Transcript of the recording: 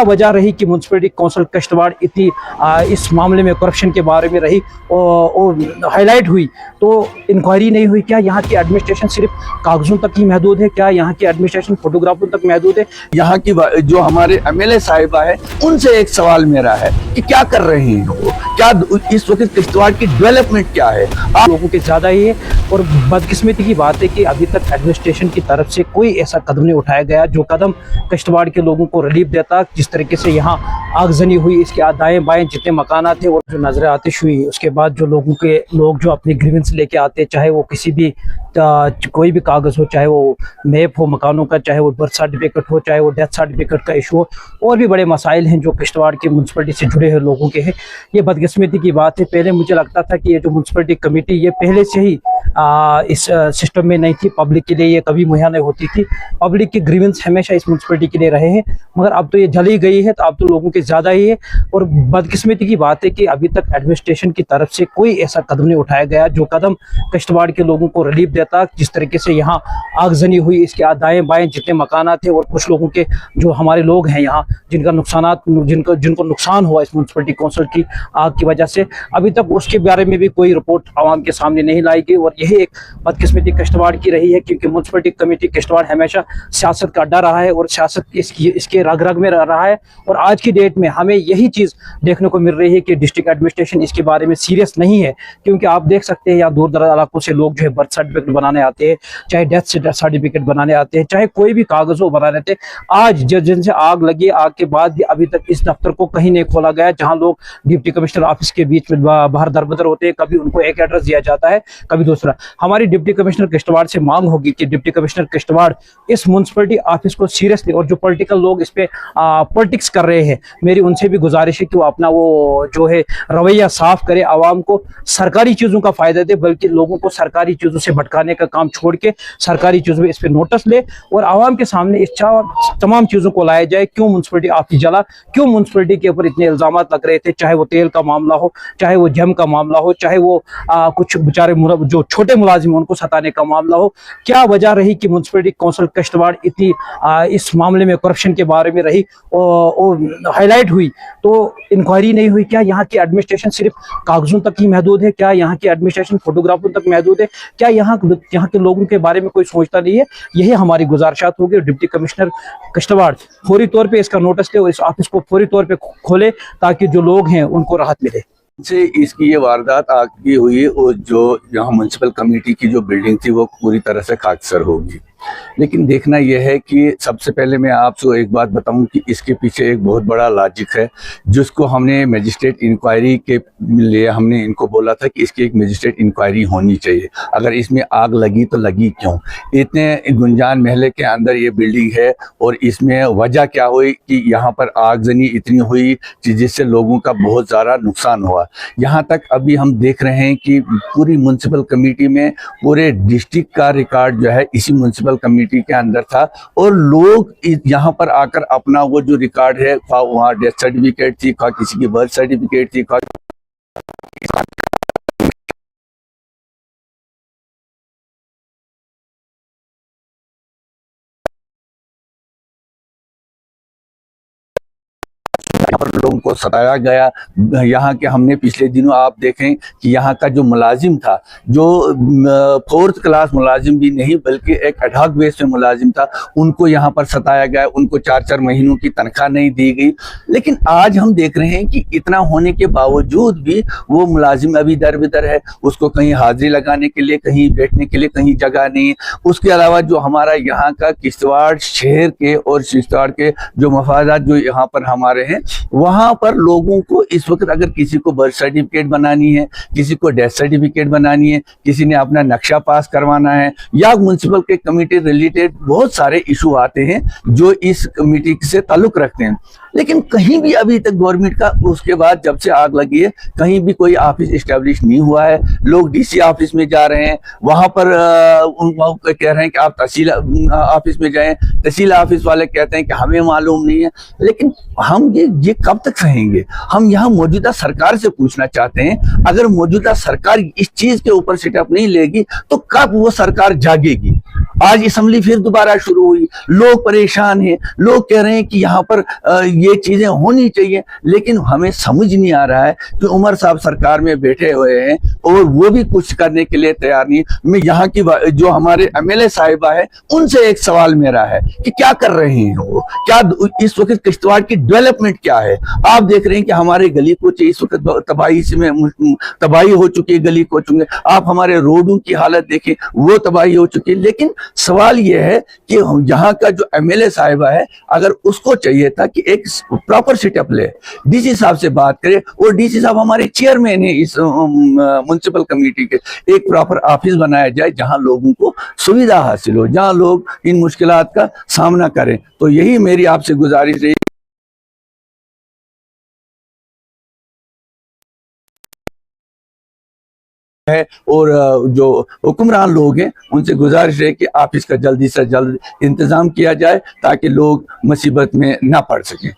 वजह रही कि म्यूनसिपलिटी काउंसिल किश्तवाड़ इतनी इस मामले में करप्शन के बारे में रही और हाईलाइट हुई, तो इंक्वायरी नहीं हुई? क्या यहाँ की एडमिनिस्ट्रेशन सिर्फ कागजों तक ही महदूद है? क्या यहाँ की एडमिनिस्ट्रेशन फोटोग्राफों तक महदूद है? यहाँ की जो हमारे एमएलए साहिबा है उनसे एक सवाल मेरा है कि क्या कर रहे हैं वो, क्या इस वक्त किश्तवाड़ की डेवलपमेंट क्या है? आप लोगों के ज़्यादा ही है। और बदकिस्मती की बात है कि अभी तक एडमिनिस्ट्रेशन की तरफ से कोई ऐसा कदम नहीं उठाया गया जो कदम किश्तवाड़ के लोगों को रिलीफ देता। जिस तरीके से यहाँ आगजनी हुई, इसके दाएं बाएं जितने मकाना थे और जो नजर आतिश हुई, उसके बाद जो लोग जो अपने ग्रीवेंस लेके आते, चाहे वो किसी भी कोई भी कागज़ हो, चाहे वो मैप हो मकानों का, चाहे वो बर्थ सर्टिफिकेट हो, चाहे वो डेथ सर्टिफिकेट का इशू हो, और भी बड़े मसाइल हैं जो किश्तवाड़ की म्यूनसिपलिटी से जुड़े हुए लोगों के हैं। ये बदकिस्मती की बात है। पहले मुझे लगता था कि ये जो म्यूनसिपलिटी कमेटी ये पहले से ही इस सिस्टम में नहीं थी, पब्लिक के लिए ये कभी मुहैया नहीं होती थी। पब्लिक के ग्रीवेंस हमेशा इस म्यूनसिपलिटी के लिए रहे हैं, मगर अब तो ये जली गई है, तो अब तो लोगों के ज़्यादा ही है। और बदकिस्मती की बात है कि अभी तक एडमिनिस्ट्रेशन की तरफ से कोई ऐसा कदम नहीं उठाया गया जो कदम किश्तवाड़ के लोगों को रिलीफ देता। जिस तरीके से यहाँ आगजनी हुई, इसके दाएं बाएं जितने मकाना थे और कुछ लोगों के जो हमारे लोग हैं यहाँ जिनको नुकसान हुआ इस म्यूनसिपलिटी काउंसिल की आग की वजह से, अभी तक उसके बारे में भी कोई रिपोर्ट आवाम के सामने नहीं लाई गई। और यही एक बदकिस्मती किश्तवाड़ की रही है, क्योंकि म्यूनसिपलिटी कमेटी किश्तवाड़ हमेशा सियासत का अड्डा रहा है और सियासत इसके रग रग में रहा है। और आज की डेट में हमें यही चीज़ देखने को मिल रही है कि डिस्ट्रिक्ट एडमिनिस्ट्रेशन इसके बारे में सीरियस नहीं है। क्योंकि आप देख सकते हैं यहाँ दूर दराज इलाकों से लोग जो है बर्थ सर्टिफिकेट बनाने आते हैं, चाहे डेथ सर्टिफिकेट बनाने आते हैं, चाहे कोई भी कागज हो बनाने आते हैं। आज जिनसे आग लगी, आग के बाद भी अभी तक इस दफ्तर को कहीं नहीं खोला गया, जहां लोग डिप्टी कमिश्नर ऑफिस के बीच में बाहर दरबदर होते हैं। कभी उनको एक एड्रेस दिया जाता है, कभी दूसरा। हमारी डिप्टी कमिश्नर किश्तवाड़ से मांग होगी कि डिप्टी कमिश्नर किश्तवाड़ इस म्यूनसिपलिटी ऑफिस को सीरियसली, और जो पॉलिटिकल लोग इस पे पॉलिटिक्स कर रहे हैं, मेरी उनसे भी गुजारिश है कि वो अपना वो जो है रवैया साफ करे, आवाम को सरकारी चीजों का फायदा दे, बल्कि लोगों को सरकारी चीजों से भटकाने का काम छोड़ के सरकारी चीजों में इस पे नोटिस ले और आवाम के सामने इस तमाम चीजों को लाया जाए। क्यों म्यूनसिपलिटी ऑफिस जला, क्यों म्यूनसिपलिटी के ऊपर इतने इल्जाम लग रहे थे, चाहे वो तेल का मामला हो, चाहे वो जम का मामला हो, चाहे वो कुछ बेचारे जो छोटे मुलाजिम उनको सताने का मामला हो। क्या वजह रही कि म्यूनसिपलिटी काउंसिल किश्तवाड़ इतनी इस मामले में करप्शन के बारे में रही और हाईलाइट हुई, तो इंक्वायरी नहीं हुई? क्या यहाँ की एडमिनिस्ट्रेशन सिर्फ कागजों तक ही महदूद है? क्या यहाँ की एडमिनिस्ट्रेशन फोटोग्राफों तक महदूद है? क्या यहाँ के लोगों के बारे में कोई सोचता नहीं है? यही हमारी गुजारिशात होगी। डिप्टी कमिश्नर किश्तवाड़ फौरी तौर पे इसका नोटिस ले और इस ऑफिस को फौरी तौर पे खोले, ताकि जो लोग हैं उनको राहत मिले। से इसकी ये वारदात आग की हुई और जो यहाँ म्यूनसिपल कमेटी की जो बिल्डिंग थी वो पूरी तरह से खाकसर होगी। लेकिन देखना यह है कि सबसे पहले मैं आपको एक बात बताऊं कि इसके पीछे एक बहुत बड़ा लॉजिक है, जिसको हमने मजिस्ट्रेट इंक्वायरी के लिए हमने इनको बोला था कि इसकी एक मजिस्ट्रेट इंक्वायरी होनी चाहिए। अगर इसमें आग लगी तो लगी क्यों? इतने गुंजान महल के अंदर ये बिल्डिंग है और इसमें वजह क्या हुई कि यहाँ पर आगजनी इतनी हुई जिससे लोगों का बहुत ज़्यादा नुकसान हुआ। यहाँ तक अभी हम देख रहे हैं कि पूरी म्यूनसिपल कमेटी में पूरे डिस्ट्रिक्ट का रिकॉर्ड जो है इसी म्यूनसिपल कमेटी के अंदर था, और लोग यहाँ पर आकर अपना वो जो रिकॉर्ड है, वहाँ डेथ सर्टिफिकेट थी, किसी की बर्थ सर्टिफिकेट थी, पर लोगों को सताया गया। यहाँ के हमने पिछले दिनों आप देखें कि यहाँ का जो मुलाजिम था, जो 4th क्लास मुलाजिम भी नहीं बल्कि एक एडहॉक बेस में मुलाजिम था, उनको यहाँ पर सताया गया, उनको 4-4 महीनों की तनख्वाह नहीं दी गई। लेकिन आज हम देख रहे हैं कि इतना होने के बावजूद भी वो मुलाजिम अभी दर बिदर है, उसको कहीं हाजिरी लगाने के लिए, कहीं बैठने के लिए कहीं जगह नहीं है। उसके अलावा जो हमारा यहाँ का किश्तवाड़ शहर के और किश्तवाड़ के जो मफादात जो यहाँ पर हमारे हैं, वहां पर लोगों को इस वक्त अगर किसी को बर्थ सर्टिफिकेट बनानी है, किसी को डेथ सर्टिफिकेट बनानी है, किसी ने अपना नक्शा पास करवाना है, या म्युनिसिपल के कमेटी रिलेटेड बहुत सारे इशू आते हैं जो इस कमेटी से ताल्लुक रखते हैं। लेकिन कहीं भी अभी तक गवर्नमेंट का, उसके बाद जब से आग लगी है, कहीं भी कोई ऑफिस इस्टेब्लिश नहीं हुआ है। लोग डीसी ऑफिस में जा रहे हैं, वहां पर कह रहे हैं कि आप तहसील ऑफिस में जाएं, तहसील ऑफिस वाले कहते हैं कि हमें मालूम नहीं है। लेकिन हम ये कब तक सहेंगे? हम यहाँ मौजूदा सरकार से पूछना चाहते हैं, अगर मौजूदा सरकार इस चीज के ऊपर स्टेप नहीं लेगी तो कब वो सरकार जागेगी? आज असम्बली फिर दोबारा शुरू हुई, लोग परेशान हैं, लोग कह रहे हैं कि यहाँ पर ये चीजें होनी चाहिए, लेकिन हमें समझ नहीं आ रहा है कि उमर साहब सरकार में बैठे हुए हैं और वो भी कुछ करने के लिए तैयार नहीं। मैं यहाँ की जो हमारे एमएलए साहिबा है उनसे एक सवाल मेरा है कि क्या कर रहे हैं वो, क्या इस वक्त किश्तवाड़ की डेवलपमेंट क्या है। आप देख रहे हैं कि हमारे गली कोचे इस वक्त तबाही हो चुकी है, गली कोचों में। आप हमारे रोडों की हालत देखें, वो तबाही हो चुकी है। लेकिन सवाल यह है कि यहाँ का जो एमएलए साहिबा है, अगर उसको चाहिए था कि एक प्रॉपर सेटअप ले, डीसी साहब से बात करे, और डीसी साहब हमारे चेयरमैन है इस म्युनिसिपल कमेटी के, एक प्रॉपर ऑफिस बनाया जाए जहां लोगों को सुविधा हासिल हो, जहां लोग इन मुश्किलात का सामना करें। तो यही मेरी आपसे गुजारिश है। है और जो हुक्मरान लोग हैं उनसे गुजारिश है कि आप इसका जल्दी से जल्द इंतजाम किया जाए ताकि लोग मुसीबत में ना पड़ सकें।